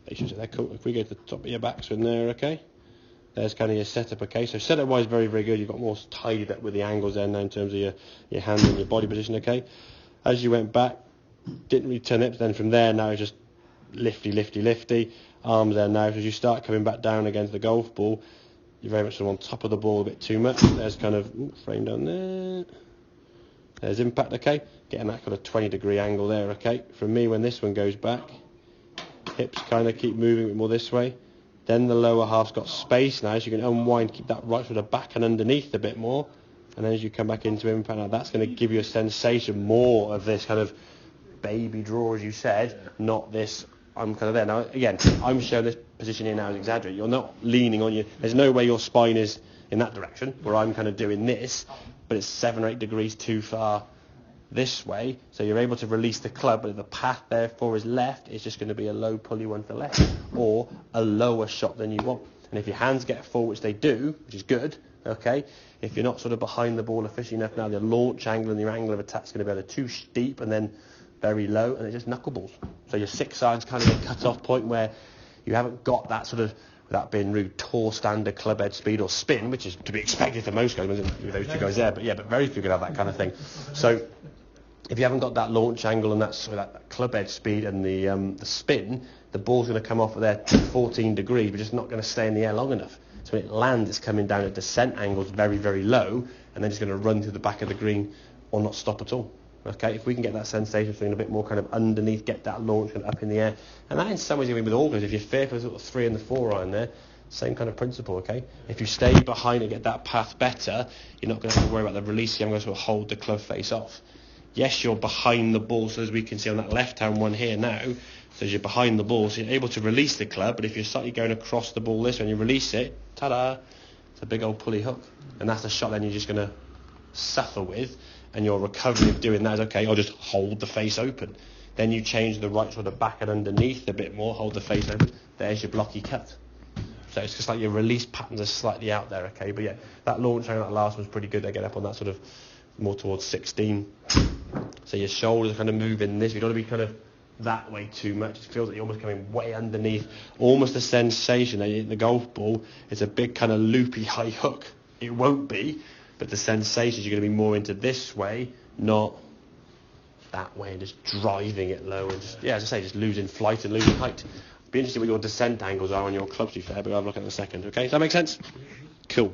Make sure they're cool. If we go to the top of your backswing there, okay? There's kind of your setup, okay? So setup-wise, very, very good. You've got more tidied up with the angles there now in terms of your hand and your body position, okay? As you went back, didn't really turn it, but then from there now it's just lifty, lifty, lifty. Arms there now. So as you start coming back down against the golf ball, you're very much sort of on top of the ball a bit too much. There's kind of frame down there. There's impact, okay? Getting that kind of 20-degree angle there, okay? For me, when this one goes back, hips kind of keep moving a bit more this way. Then the lower half's got space now, so you can unwind, keep that right sort of back and underneath a bit more. And then as you come back into impact, now that's going to give you a sensation more of this kind of baby draw, as you said, not this, I'm kind of there. Now, again, I'm showing this position here now as exaggerated. You're not leaning on there's no way your spine is in that direction, where I'm kind of doing this, but it's 7 or 8 degrees too far this way, so you're able to release the club, but if the path therefore is left, it's just going to be a low pulley one to left, or a lower shot than you want. And if your hands get full, which they do, which is good, okay, if you're not sort of behind the ball efficiently enough, now the launch angle and your angle of attack is going to be either too steep and then very low, and it's just knuckleballs. So your 6 iron's kind of a cut-off point where you haven't got that sort of, without being rude, tall standard club head speed or spin, which is to be expected for most guys, with those two guys there, but very few can have that kind of thing. So if you haven't got that launch angle and that club head speed and the spin, the ball's going to come off at there 14 degrees, but just not going to stay in the air long enough. So when it lands, it's coming down at descent angles very, very low, and then it's going to run through the back of the green or not stop at all. Okay, if we can get that sensation feeling a bit more kind of underneath, get that launch kind of up in the air, and that in some ways, even with all guys, if you're fair for the sort of 3 and the 4 iron there, same kind of principle, okay? If you stay behind and get that path better, you're not going to have to worry about the release. You're going to sort of hold the club face off. Yes, you're behind the ball, so as we can see on that left-hand one here now, so as you're behind the ball, so you're able to release the club, but if you're slightly going across the ball this way and you release it, ta-da, it's a big old pulley hook. And that's the shot then you're just going to suffer with, and your recovery of doing that is, okay, I'll just hold the face open. Then you change the right sort of back and underneath a bit more, hold the face open, there's your blocky cut. So it's just like your release patterns are slightly out there, okay? But yeah, that launch angle, that last one's pretty good. They get up on that sort of more towards 16. So your shoulders are kind of moving this. You don't want to be kind of that way too much. It feels like you're almost coming way underneath. Almost a sensation that the golf ball is a big kind of loopy high hook. It won't be, but the sensations you're going to be more into this way, not that way, and just driving it low and just, yeah, as I say, just losing flight and losing height. Be interesting what your descent angles are on your clubs, to be fair, but I'll have a look at it in a second. Okay, does that make sense? Cool.